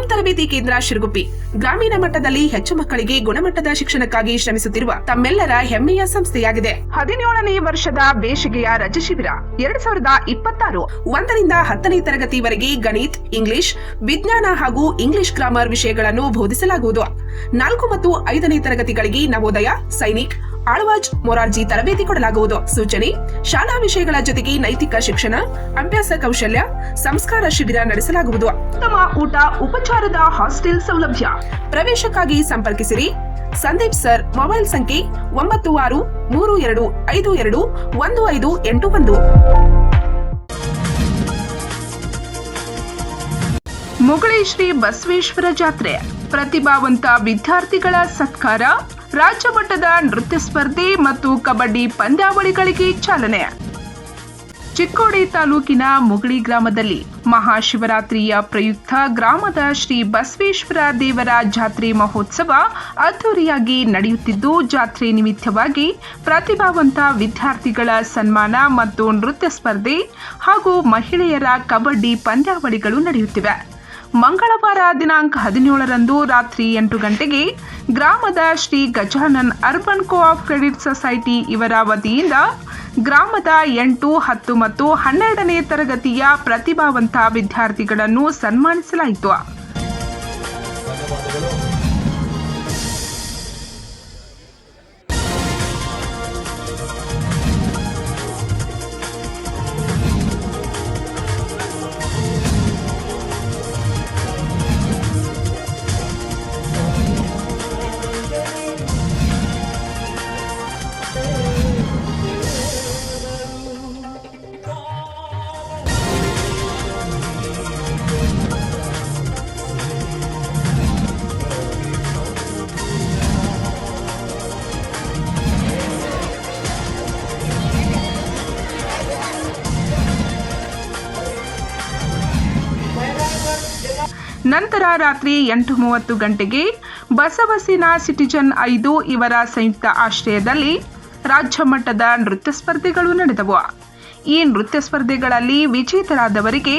School ತರಬೇತಿ ಕೇಂದ್ರ ಶಿರಗುಪ್ಪಿ ಗ್ರಾಮೀಣ ಮಟ್ಟದಲ್ಲಿ ಹೆಚ್ಚು ಮಕ್ಕಳಿಗೆ ಗುಣಮಟ್ಟದ ಶಿಕ್ಷಣಕ್ಕಾಗಿ ಶ್ರಮಿಸುತ್ತಿರುವ ತಮ್ಮೆಲ್ಲರ ಹೆಮ್ಮೆಯ ಸಂಸ್ಥೆಯಾಗಿದೆ. 17ನೇ ವರ್ಷದ ಬೇಸಿಗೆಯ ರಜೆ ಶಿಬಿರ 2026 1ರಿಂದ 10ನೇ ತರಗತಿವರೆಗೆ ಗಣಿತ, ಇಂಗ್ಲಿಷ್, ವಿಜ್ಞಾನ ಹಾಗೂ ಇಂಗ್ಲಿಷ್ ಗ್ರಾಮರ್ ವಿಷಯಗಳನ್ನು ಬೋಧಿಸಲಾಗುವುದು. 4 ಮತ್ತು 5ನೇ ತರಗತಿಗಳಿಗೆ ನವೋದಯ, ಸೈನಿಕ್, ಆಳ್ವಾಜ್, ಮೊರಾರ್ಜಿ ತರಬೇತಿ ಕೊಡಲಾಗುವುದು. ಸೂಚನೆ: ಶಾಲಾ ವಿಷಯಗಳ ಜೊತೆಗೆ ನೈತಿಕ ಶಿಕ್ಷಣ, ಅಭ್ಯಾಸ ಕೌಶಲ್ಯ, ಸಂಸ್ಕಾರ ಶಿಬಿರ ನಡೆಸಲಾಗುವುದು. ಉತ್ತಮ ಊಟ, ಉಪಚಾರದ ಹಾಸ್ಟೆಲ್ ಸೌಲಭ್ಯ. ಪ್ರವೇಶಕ್ಕಾಗಿ ಸಂಪರ್ಕಿಸಿರಿ. ಸಂದೀಪ್ ಸರ್. ಮೊಬೈಲ್ ಸಂಖ್ಯೆ 9632521581. ಮುಗುಳಿ ಶ್ರೀ ಬಸವೇಶ್ವರ ಜಾತ್ರೆ, ಪ್ರತಿಭಾವಂತ ವಿದ್ಯಾರ್ಥಿಗಳ ಸತ್ಕಾರ, ರಾಜ್ಯ ಮಟ್ಟದ ನೃತ್ಯ ಸ್ಪರ್ಧೆ ಮತ್ತು ಕಬಡ್ಡಿ ಪಂದ್ಯಾವಳಿಗಳಿಗೆ ಚಾಲನೆ. ಚಿಕ್ಕೋಡಿ ತಾಲೂಕಿನ ಮುಗುಳಿ ಗ್ರಾಮದಲ್ಲಿ ಮಹಾಶಿವರಾತ್ರಿಯ ಪ್ರಯುಕ್ತ ಗ್ರಾಮದ ಶ್ರೀ ಬಸವೇಶ್ವರ ದೇವರ ಜಾತ್ರೆ ಮಹೋತ್ಸವ ಅದ್ದೂರಿಯಾಗಿ ನಡೆಯುತ್ತಿದ್ದು, ಜಾತ್ರೆ ನಿಮಿತ್ತವಾಗಿ ಪ್ರತಿಭಾವಂತ ವಿದ್ಯಾರ್ಥಿಗಳ ಸನ್ಮಾನ ಮತ್ತು ನೃತ್ಯ ಸ್ಪರ್ಧೆ ಹಾಗೂ ಮಹಿಳೆಯರ ಕಬಡ್ಡಿ ಪಂದ್ಯಾವಳಿಗಳು ನಡೆಯುತ್ತಿವೆ. ಮಂಗಳವಾರ ದಿನಾಂಕ 17ರಂದು ರಾತ್ರಿ 8 ಗಂಟೆಗೆ ಗ್ರಾಮದ Shri Gajanan urban co-op credit society ಇವರ ವತಿಯಿಂದ ಗ್ರಾಮದ 8, 10 ಮತ್ತು 12ನೇ ತರಗತಿಯ ಪ್ರತಿಭಾವಂತ ವಿದ್ಯಾರ್ಥಿಗಳನ್ನು ಸನ್ಮಾನಿಸಲಾಯಿತು. ನಂತರ ರಾತ್ರಿ 8:30 ಗಂಟೆಗೆ ಬಸವಸೇನಾ ಸಿಟಿಜನ್ 5 ಇವರ ಸಂಯುಕ್ತ ಆಶ್ರಯದಲ್ಲಿ ರಾಜ್ಯ ಮಟ್ಟದ ನೃತ್ಯ ಸ್ಪರ್ಧೆಗಳು ನಡೆದವು. ಈ ನೃತ್ಯ ಸ್ಪರ್ಧೆಗಳಲ್ಲಿ ವಿಜೇತರಾದವರಿಗೆ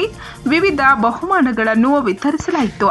ವಿವಿಧ ಬಹುಮಾನಗಳನ್ನು ವಿತರಿಸಲಾಯಿತು.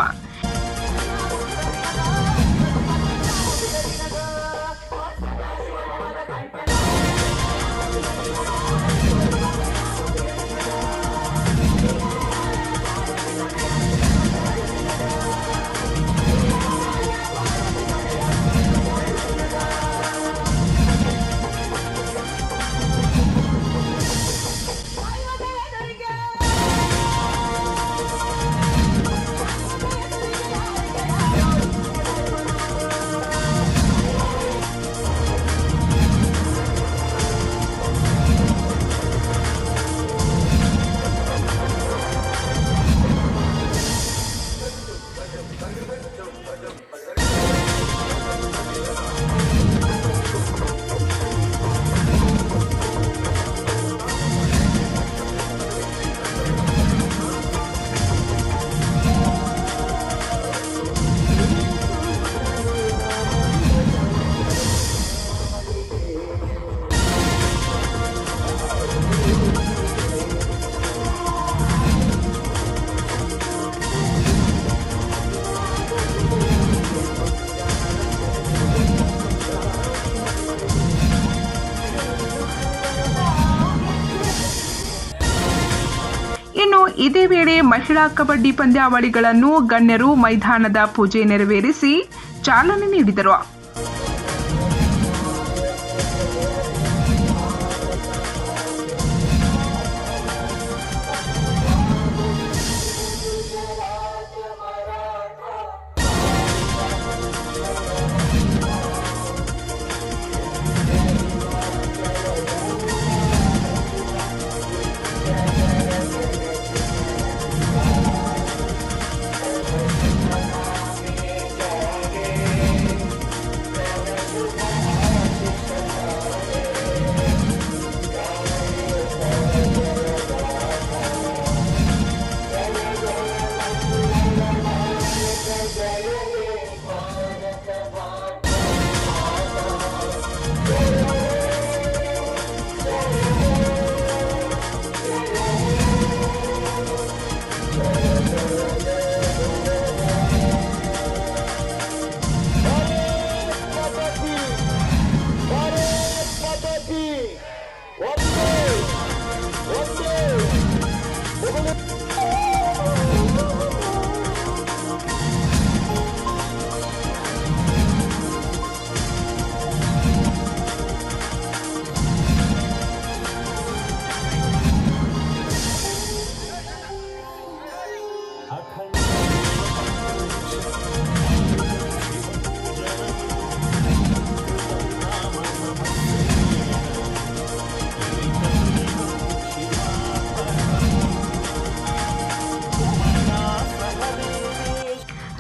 ಇದೇ ವೇಳೆ ಮಹಿಳಾ ಕಬಡ್ಡಿ ಪಂದ್ಯಾವಳಿಗಳನ್ನು ಗಣ್ಯರು ಮೈದಾನದ ಪೂಜೆ ನೆರವೇರಿಸಿ ಚಾಲನೆ ನೀಡಿದರು.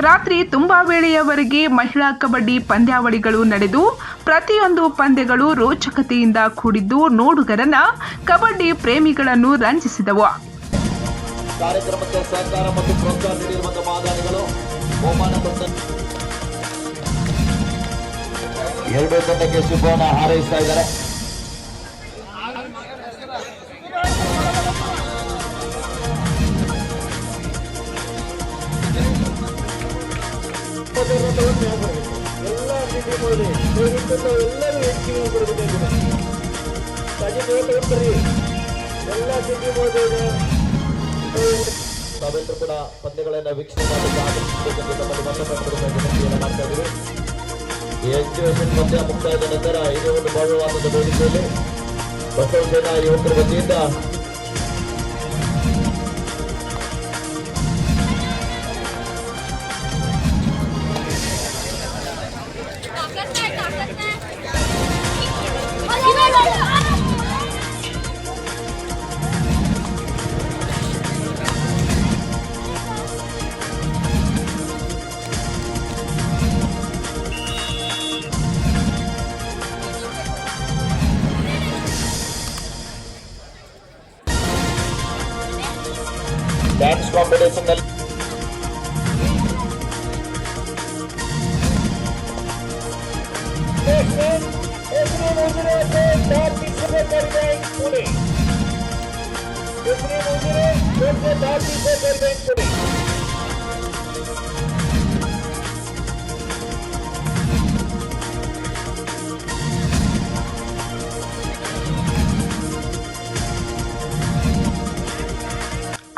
ರಾತ್ರಿ ತುಂಬಾ ವೇಳೆಯವರೆಗೆ ಮಹಿಳಾ ಕಬಡ್ಡಿ ಪಂದ್ಯಾವಳಿಗಳು ನಡೆದು ಪ್ರತಿಯೊಂದು ಪಂದ್ಯಗಳು ರೋಚಕತೆಯಿಂದ ಕೂಡಿದ್ದು ನೋಡುಗರನ್ನ ಕಬಡ್ಡಿ ಪ್ರೇಮಿಗಳನ್ನು ರಂಜಿಸಿದವು. ಕಾರ್ಯಕ್ರಮಕ್ಕೆ ಸಹಕಾರ ಮತ್ತು ಪ್ರೋತ್ಸಾಹ ನೀಡಿರುವಂತಹ ಮಾದಾನಿಗಳು ಬಹುಮಾನ ಕೊಟ್ಟ 2 ತಂಡಕ್ಕೆ ಶುಭವನ್ನ ಹಾರೈಸ್ತಾ ಇದ್ದಾರೆ. ತಾವೆಲ್ಲರೂ ಕೂಡ ಪಂದ್ಯಗಳನ್ನ ವೀಕ್ಷಣೆ ಮಾಡ್ತಾ ಇದ್ದೀವಿ. ಈ ಎಕ್ಸಿಬಿಷನ್ ಪಂದ್ಯ ಮುಕ್ತಾಯದ ನಂತರ ಇದೇ ಒಂದು ಭವ್ಯವಾದ ವೇದಿಕೆಯಲ್ಲಿ ಬಸವ ಸೇನಾ ಯುವಕರ ವತಿಯಿಂದ ಡ್ಯಾನ್ಸ್ ಕಾಂಪಿಟೇಷನ್ ನಲ್ಲಿ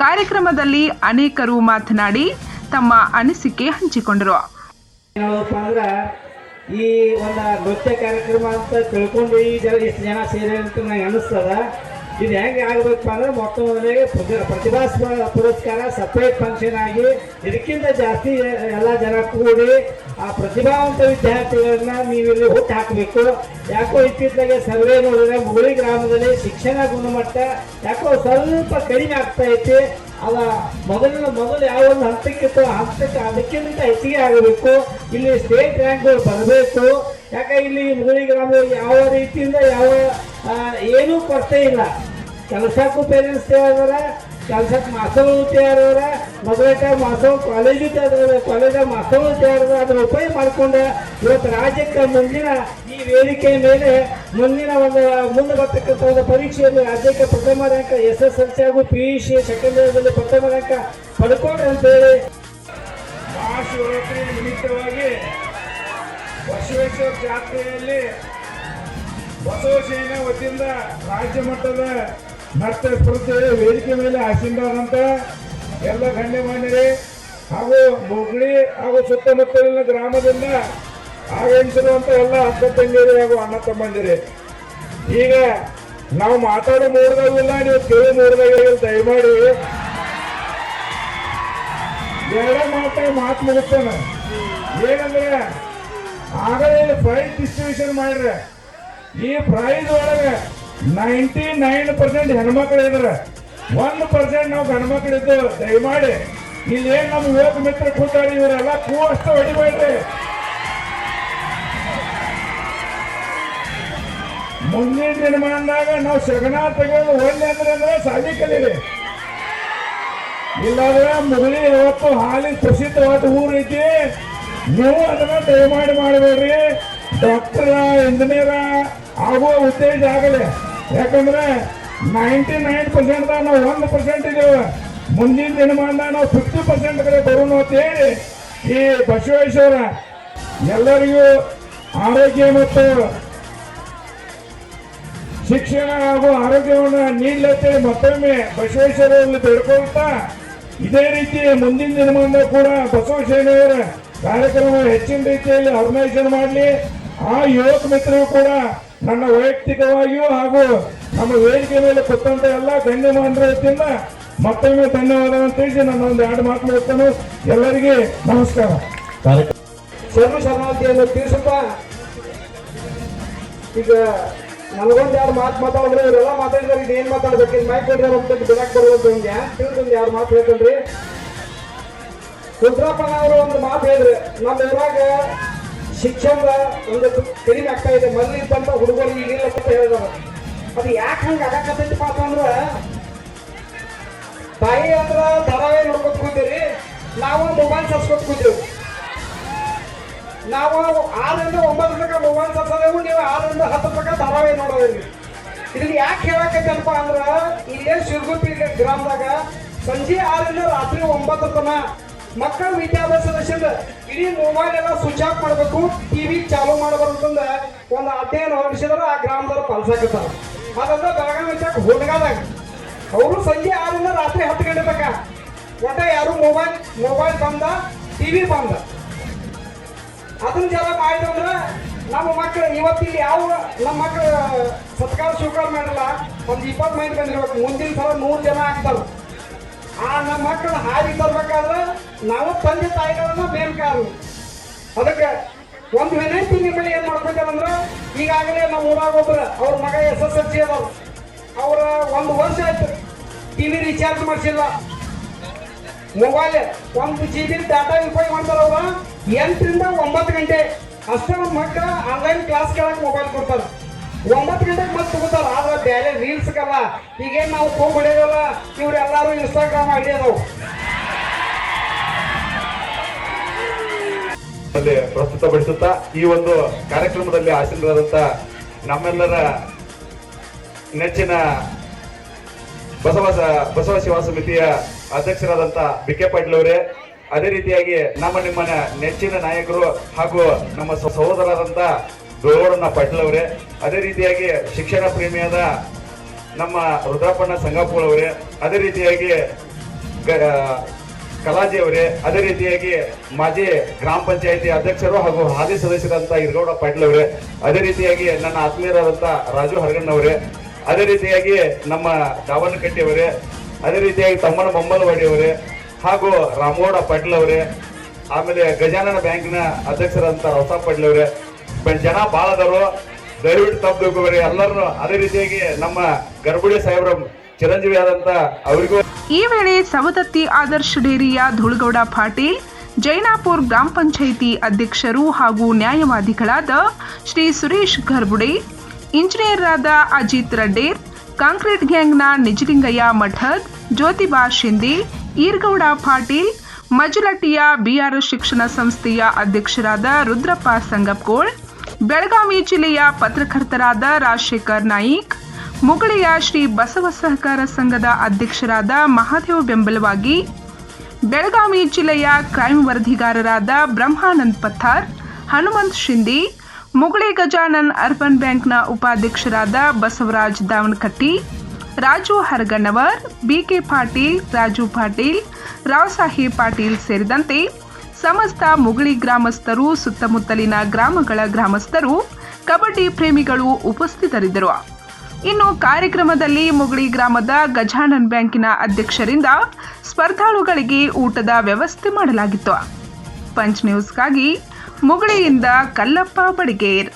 ಕಾರ್ಯಕ್ರಮದಲ್ಲಿ ಅನೇಕರು ಮಾತನಾಡಿ ತಮ್ಮ ಅನಿಸಿಕೆ ಹಂಚಿಕೊಂಡರು. ಈ ಒಂದು ನೃತ್ಯ ಕಾರ್ಯಕ್ರಮ ಅಂತ ತಿಳ್ಕೊಂಡು ಇಷ್ಟು ಜನ ಸೇರಿ ಅಂತ ನನಗೆ ಅನಿಸ್ತದ. ಇದು ಹೆಂಗೆ ಆಗ್ಬೇಕು ಅಂದ್ರೆ ಮೊತ್ತ ಮೊದಲಿಗೆ ಪ್ರತಿಭಾ ಪುರಸ್ಕಾರ ಸಪ್ರೇಟ್ ಫಂಕ್ಷನ್ ಆಗಿ ಇದಕ್ಕಿಂತ ಜಾಸ್ತಿ ಎಲ್ಲ ಜನ ಕೂಡಿ ಆ ಪ್ರತಿಭಾವಂತ ವಿದ್ಯಾರ್ಥಿಗಳನ್ನ ನೀವಿಲ್ಲಿ ಹುಟ್ಟು ಹಾಕಬೇಕು. ಯಾಕೋ ಇತ್ತೀಚೆಗೆ ಸರ್ವೆ ನೋಡಿದ್ರೆ ಮುಗುಳಿ ಗ್ರಾಮದಲ್ಲಿ ಶಿಕ್ಷಣ ಗುಣಮಟ್ಟ ಯಾಕೋ ಸ್ವಲ್ಪ ಕಡಿಮೆ ಆಗ್ತಾ ಐತಿ. ಅದ ಮೊದಲು ಯಾವ ಒಂದು ಹಂತಕ್ಕಿತ್ತು ಹಂತಕ್ಕೆ ಅದಕ್ಕಿಂತ ಹೆಚ್ಚಿಗೆ ಆಗಬೇಕು. ಇಲ್ಲಿ ಸ್ಟೇಟ್ ರ್ಯಾಂಕ್ಗಳು ಬರಬೇಕು. ಯಾಕೆ ಇಲ್ಲಿ ಮುಗುಳಿ ಗ್ರಾಮದಲ್ಲಿ ಯಾವ ರೀತಿಯಿಂದ ಯಾವ ಏನೂ ಕೊರತೆ ಇಲ್ಲ. ಕೆಲಸಕ್ಕೂ ಪೇರೆಂಟ್ಸ್ ತಯಾರದಾರ, ಕೆಲಸಕ್ಕೆ ಮಾಸ್ತರು ತಯಾರದಾರ, ಮೊದಲಟ ಮಾಸ್ತರು ಕಾಲೇಜಾಗ ಮಾಸ್ತರು ತಯಾರದ. ಅದರ ಉಪಯೋಗ ಮಾಡಿಕೊಂಡು ಇವತ್ತು ರಾಜ್ಯಕ್ಕೆ ಮುಂದಿನ ಈ ವೇದಿಕೆಯ ಮೇಲೆ ಮುಂದಿನ ಮುಂದೆ ಬರ್ತಕ್ಕಂಥ ಒಂದು ಪರೀಕ್ಷೆಯಲ್ಲಿ ರಾಜ್ಯಕ್ಕೆ ಪ್ರಥಮ ರ್ಯಾಂಕ್ SSLC ಹಾಗೂ PUC ಸೆಕೆಂಡ್ ಇಯರ್ದಲ್ಲಿ ಪ್ರಥಮ ರ್ಯಾಂಕ್ ಪಡ್ಕೊಂಡ್ರೆ ಅಂತೇಳಿ ಮಹಾಶಿವರಾತ್ರಿ ನಿಮಿತ್ತವಾಗಿ ಬಸವೇಶ್ವರ ಜಾತ್ರೆಯಲ್ಲಿ ಬಸವ ಸೇನಾ ವತಿಯಿಂದ ರಾಜ್ಯ ಮಟ್ಟದ ನೃತ್ಯ ಸ್ಪರ್ಧೆ ವೇದಿಕೆ ಮೇಲೆ ಆಸೀನರಾದಂಥ ಎಲ್ಲ ಗಣ್ಯಮಾನ್ಯರೇ ಹಾಗೂ ಮುಗುಳಿ ಹಾಗೂ ಸುತ್ತಮುತ್ತಲಿನ ಗ್ರಾಮದಿಂದ ಆಗಮಿಸಿರುವಂಥ ಎಲ್ಲ ಅಕ್ಕ ತಂಗಿಯರೇ ಹಾಗೂ ಅಣ್ಣ ತಮ್ಮಂದಿರೇ, ಈಗ ನಾವು ಮಾತಾಡೋ ಮೂಡ್ದಾಗಿಲ್ಲ, ನೀವು ಕೇಳಿ ಮೂಡ್ದಾಗಿಲ್ಲ. ದಯಮಾಡಿ ಮಾತು ಮುಗಿಸ್ತೇನೆ. ಏನಂದ್ರೆ ಆಗಲೇ ಪ್ರೈಸ್ ಡಿಸ್ಟ್ರಿಬ್ಯೂಷನ್ ಮಾಡ್ರೆ ಈ ಪ್ರೈಸ್ ಒಳಗೆ 99% ಹೆಣ್ಮಕ್ಳು ಇದ್ರೆ 1% ನಾವು ಗಂಡ್ಮಕ್ಳಿದ್ದು. ದಯಮಾಡಿ ಇಲ್ಲಿ ಏನ್ ನಮ್ಮ ಯುವಕ ಮಿತ್ರ ಕೂತಾಡಿ ಇವರೆಲ್ಲ ಅಷ್ಟು ಹೊಡಿಬೇಡ್ರಿ. ಮುಂದಿನ ದಿನಮಾನದಾಗ ನಾವು ಶಗನ ತೆಗೆಯೋದು ಒಳ್ಳೆ ಅಂದ್ರೆ ಸಾಲಿ ಕಲೀರಿ. ಇಲ್ಲಾಂದ್ರೆ ಮುಗುಳಿ ಇವತ್ತು ಹಾಲಿನ ಪ್ರಸಿದ್ಧವಾದ ಊರು ಐತಿ. ನೀವು ಅದನ್ನ ದಯಮಾಡಿ ಮಾಡಬೇಡ್ರಿ. ಡಾಕ್ಟರ್ ಇಂಜಿನಿಯರ್ ಆಗುವ ಉದ್ದೇಶ ಆಗಲಿ. ಯಾಕಂದ್ರೆ 99% ನಾವು 1% ಇದ್ದೇವೆ. ಮುಂದಿನ ದಿನಮಾನದಾಗ ನಾವು 50% ಕಡೆ ಬರೋಣ ಅಂತ ಹೇಳಿ ಈ ಬಸವೇಶ್ವರ ಎಲ್ಲರಿಗೂ ಆರೋಗ್ಯ ಮತ್ತು ಶಿಕ್ಷಣ ಹಾಗೂ ಆರೋಗ್ಯವನ್ನು ನೀಡಲತ್ತೆ ಮತ್ತೊಮ್ಮೆ ಬಸವೇಶ್ವರಲ್ಲಿ ಬೇಡ್ಕೊಳ್ತಾ, ಇದೇ ರೀತಿ ಮುಂದಿನ ದಿನಮಾನದಾಗ ಕೂಡ ಬಸವ ಸೇನೆಯವರ ಕಾರ್ಯಕ್ರಮ ಹೆಚ್ಚಿನ ರೀತಿಯಲ್ಲಿ ಆರ್ಗನೈಸೇಷನ್ ಮಾಡಲಿ. ಆ ಯುವಕ ಮಿತ್ರರು ಕೂಡ ನನ್ನ ವೈಯಕ್ತಿಕವಾಗಿಯೂ ಹಾಗೂ ನಮ್ಮ ವೇದಿಕೆ ಮೇಲೆ ಕೊಟ್ಟಂತ ಎಲ್ಲ ಗಣ್ಯಮಾನರ ವತಿಯಿಂದ ಮತ್ತೊಮ್ಮೆ ಧನ್ಯವಾದ ಅಂತ ಹೇಳಿ ನಾನು ಒಂದು 2 ಮಾತು ಹೇಳ್ತಾನೆ. ಎಲ್ಲರಿಗೆ ನಮಸ್ಕಾರ. ಶರಣಾರ್ಥಿಯನ್ನು ತಿಳಿಸುತ್ತಾ ಈಗ ನನಗೊಂದು 2 ಮಾತು ಮಾತಾಡಿದ್ರೆ ಇವರೆಲ್ಲ ಮಾತಾಡಿದ್ರೆ ಇದು ಏನ್ ಮಾತಾಡ್ಬೇಕು, ಮೈಕ್ ಕೊಟ್ಟರೆ ಹೋಗ್ತದೆ ಬಿಡಕ್ ಬರುವಂತ ಹಿಂಗೆ ತಿಳಿದು 2 ಮಾತು ಹೇಳ್ಕೊಂಡ್ರಿ. ರುದ್ರಪ್ಪನವರು ಒಂದು ಮಾತು ಹೇಳಿದ್ರು, ನಮ್ಮ ಊರಾಗ ಶಿಕ್ಷಣದ ಒಂದು ಕಡಿಮೆ ಆಗ್ತಾ ಇದೆ, ಮೊದಲಿದ್ದಂತ ಹುಡುಗರು ಈಗಿಲ್ಲ ಅಂತ ಹೇಳಿದಾರ. ಅದು ಯಾಕೆ ಹಂಗೆ ಆಗಕತ್ತೈತಿಪ್ಪ ಅಂತಂದ್ರೆ ತಾಯಿ ಅಂದ್ರ ಧಾರಾವಾಹಿ ನೋಡ್ಕೊತ ಕೂತೀರಿ, ನಾವು ಮೊಬೈಲ್ ಸರ್ಸ್ಕೊತ ಕೂತೀವಿ. ನಾವು 6ರಿಂದ 9 ತನಕ ಮೊಬೈಲ್ ಸರ್ಸೋದೇವು, ನೀವು 6ರಿಂದ 10 ತನಕ ಧಾರಾವಾಹಿ ನೋಡೋದ್ರಿ. ಇಲ್ಲಿ ಯಾಕೆ ಹೇಳಕತ್ತೇನಪ್ಪ ಅಂದ್ರೆ ಇಲ್ಲೇ ಶಿರಗುಪ್ಪಿ ಗ್ರಾಮದಾಗ ಸಂಜೆ 6ರಿಂದ ರಾತ್ರಿ 9 ತನ ಮಕ್ಕಳ ವಿದ್ಯಾಭ್ಯಾಸದ ಇಡೀ ಮೊಬೈಲ್ ಎಲ್ಲ ಸ್ವಿಚ್ ಆಫ್ ಮಾಡಬೇಕು, ಟಿವಿ ಚಾಲು ಮಾಡಬಾರ್ದಂದ ಒಂದು ಅಧ್ಯಯನ ಹೊರಡಿಸಿದ್ರೆ ಆ ಗ್ರಾಮದವ್ರು ಪಾಲಿಸಾಕತ್ತಾರ. ಅದಂದ್ರೆ ಬೆಳಗಾವಿ ಚಾಕ್ ಹುಡುಗಾದಾಗ ಅವರು ಸಂಜೆ 6ರಿಂದ ರಾತ್ರಿ 10 ಗಂಟೆ ತನಕ ಒಟ್ಟ ಯಾರು ಮೊಬೈಲ್ ಬಂದ, ಟಿವಿ ಬಂದ. ಅದನ್ನ ಜನ ಮಾಡಿದಂದ್ರೆ ನಮ್ಮ ಮಕ್ಕಳು ಇವತ್ತಿಲ್ಲಿ ಯಾವ ನಮ್ಮ ಮಕ್ಕಳು ಸತ್ಕಾರ ಸ್ವೀಕಾರ ಮಾಡಿಲ್ಲ, ಒಂದು 20 ಮಂದಿ ಬಂದಿರ್ಬೇಕು, ಮುಂದಿನ ಸಲ 100 ಜನ ಆಗ್ತಾರೆ. ಆ ನಮ್ಮ ಮಕ್ಕಳು ಹಾದಿ ತರ್ಬೇಕಾದ್ರೆ ನಾವು ತಂದೆ ತಾಯಿಗಳನ್ನ ಮೇನ್ ಕಾರಣ. ಅದಕ್ಕೆ ಒಂದು ವಿನಂತಿ ನಿಮ್ಮಲ್ಲಿ ಏನ್ ಮಾಡ್ಬೇಕಂದ್ರೆ, ಈಗಾಗಲೇ ನಮ್ಮ ಊರಾಗ ಒಬ್ರು ಅವ್ರ ಮಗ SSLC ಅದಾರ, ಅವ್ರ 1 ವರ್ಷ ಆಯ್ತು ಟಿವಿ ರೀಚಾರ್ಜ್ ಮಾಡಿಸಿಲ್ಲ, ಮೊಬೈಲ್ 1 GB ಡಾಟಾ ಉಪಯೋಗ ಮಾಡ್ತಾರ. ಅವ್ರ 8ರಿಂದ 9 ಗಂಟೆ ಅಷ್ಟೇ ನಮ್ಮ ಮಕ್ಕಳ ಆನ್ಲೈನ್ ಕ್ಲಾಸ್ ಕೇಳಕ್ ಮೊಬೈಲ್ ಕೊಡ್ತಾರೆ. 9 ಗಂಟೆಗೆ ಮತ್ತೆ ತಗೋತಾರ. ಆದ್ರೆ ಬೇರೆ ರೀಲ್ಸ್ಗಲ್ಲ, ಈಗೇನು ನಾವು ಹೋಗಿ ಹೊಡೆಯೋಲ್ಲ, ಇವ್ರೆಲ್ಲರೂ ಇನ್ಸ್ಟಾಗ್ರಾಮ್ ಐಡಿ ಅದಾವು. ಪ್ರಸ್ತುತಪಡಿಸುತ್ತಾ ಈ ಒಂದು ಕಾರ್ಯಕ್ರಮದಲ್ಲಿ ಆಸೀನರಾದಂತ ನಮ್ಮೆಲ್ಲರ ನೆಚ್ಚಿನ ಬಸವ ಸೇವಾ ಸಮಿತಿಯ ಅಧ್ಯಕ್ಷರಾದಂತ BK ಪಾಟೀಲ್ ಅವರೇ, ಅದೇ ರೀತಿಯಾಗಿ ನಿಮ್ಮ ನೆಚ್ಚಿನ ನಾಯಕರು ಹಾಗೂ ನಮ್ಮ ಸಹೋದರರಾದಂತ ಗೌರವಣ್ಣ ಪಾಟೀಲ್ ಅವರೇ, ಅದೇ ರೀತಿಯಾಗಿ ಶಿಕ್ಷಣ ಪ್ರೇಮಿಯಾದ ನಮ್ಮ ರುದ್ರಪ್ಪಣ್ಣ ಸಂಗಾಪುರ ಅವರೇ, ಅದೇ ರೀತಿಯಾಗಿ ಕಲಾಜಿ ಅವರೇ, ಅದೇ ರೀತಿಯಾಗಿ ಮಾಜಿ ಗ್ರಾಮ ಪಂಚಾಯತಿ ಅಧ್ಯಕ್ಷರು ಹಾಗೂ ಹಾಲಿ ಸದಸ್ಯರಾದಂತ ಇರಗೌಡ ಪಾಟೀಲ್ ಅವರೇ, ಅದೇ ರೀತಿಯಾಗಿ ನನ್ನ ಆತ್ಮೀಯರಾದಂತ ರಾಜು ಹರಗಣ್ಣ ಅವರೇ, ಅದೇ ರೀತಿಯಾಗಿ ನಮ್ಮ ದಾವನಕಟ್ಟಿ ಅವರೇ, ಅದೇ ರೀತಿಯಾಗಿ ತಮ್ಮಣ್ಣ ಬೊಮ್ಮಲವಾಡಿ ಅವರೇ ಹಾಗೂ ರಾಮಗೌಡ ಪಾಟೀಲ್ ಅವರೇ, ಆಮೇಲೆ ಗಜಾನನ ಬ್ಯಾಂಕ್ನ ಅಧ್ಯಕ್ಷರಾದಂತ ರೌಸಾಬ್ ಪಾಟೀಲ್ ಅವರೇ, ಜನ ಬಾಳ ಅದಾರು, ದಯವಿಟ್ಟು ತಪ್ಪಬೇಕವ್ರಿ ಎಲ್ಲರೂ. ಅದೇ ರೀತಿಯಾಗಿ ನಮ್ಮ ಗರ್ಭುಡಿ ಸಾಹೇಬ್ರ ಚಿರಂಜೀವಿ ಆದಂತ ಅವರಿಗೂ. ಈ ವೇಳೆ ಸವದತ್ತಿ ಆದರ್ಶ ಡೇರಿಯ ಧೂಳಗೌಡ ಪಾಟೀಲ್, ಜೈನಾಪುರ್ ಗ್ರಾಮ ಪಂಚಾಯಿತಿ ಅಧ್ಯಕ್ಷರು ಹಾಗೂ ನ್ಯಾಯವಾದಿಗಳಾದ ಶ್ರೀ ಸುರೇಶ್ ಗರ್ಬುಡೆ, ಇಂಜಿನಿಯರಾದ ಅಜಿತ್ ರಡ್ಡೇರ್, ಕಾಂಕ್ರೀಟ್ ಗ್ಯಾಂಗ್ನ ನಿಜಲಿಂಗಯ್ಯ ಮಠದ್, ಜ್ಯೋತಿಬಾ ಶಿಂದೆ, ಈರ್ಗೌಡ ಪಾಟೀಲ್, ಮಜಲಟ್ಟಿಯ BRS ಶಿಕ್ಷಣ ಸಂಸ್ಥೆಯ ಅಧ್ಯಕ್ಷರಾದ ರುದ್ರಪ್ಪ ಸಂಗಪ್ಕೋಳ್, ಬೆಳಗಾವಿ ಜಿಲ್ಲೆಯ ಪತ್ರಕರ್ತರಾದ ರಾಜಶೇಖರ್ ನಾಯಿಕ್, ಮುಗಳಿಯ ಶ್ರೀ ಬಸವ ಸಹಕಾರ ಸಂಘದ ಅಧ್ಯಕ್ಷರಾದ ಮಹಾದೇವ್ ಬೆಂಬಲವಾಗಿ, ಬೆಳಗಾವಿ ಜಿಲ್ಲೆಯ ಕ್ರೈಮ್ ವರದಿಗಾರರಾದ ಬ್ರಹ್ಮಾನಂದ್ ಪಥಾರ್, ಹನುಮಂತ್ ಶಿಂದೆ, ಮುಗಳಿ ಗಜಾನನ್ ಅರ್ಬನ್ ಬ್ಯಾಂಕ್ನ ಉಪಾಧ್ಯಕ್ಷರಾದ ಬಸವರಾಜ್ ದಾವಣಕಟ್ಟಿ, ರಾಜು ಹರಗಣ್ಣವರ್, BK ಪಾಟೀಲ್, ರಾಜು ಪಾಟೀಲ್, ರಾವ್ ಸಾಹೇಬ್ ಪಾಟೀಲ್ ಸೇರಿದಂತೆ ಸಮಸ್ತ ಮುಗಳಿ ಗ್ರಾಮಸ್ಥರು, ಸುತ್ತಮುತ್ತಲಿನ ಗ್ರಾಮಗಳ ಗ್ರಾಮಸ್ಥರು, ಕಬಡ್ಡಿ ಪ್ರೇಮಿಗಳು ಉಪಸ್ಥಿತರಿದ್ದರು. ಇನ್ನು ಕಾರ್ಯಕ್ರಮದಲ್ಲಿ ಮುಗಳಿ ಗ್ರಾಮದ ಗಜಾನನ್ ಬ್ಯಾಂಕಿನ ಅಧ್ಯಕ್ಷರಿಂದ ಸ್ಪರ್ಧಾಳುಗಳಿಗೆ ಊಟದ ವ್ಯವಸ್ಥೆ ಮಾಡಲಾಗಿತ್ತು. ಪಂಚ್ ನ್ಯೂಸ್ಗಾಗಿ ಮುಗಳಿಯಿಂದ ಕಲ್ಲಪ್ಪ ಬಡಿಗೇರ್.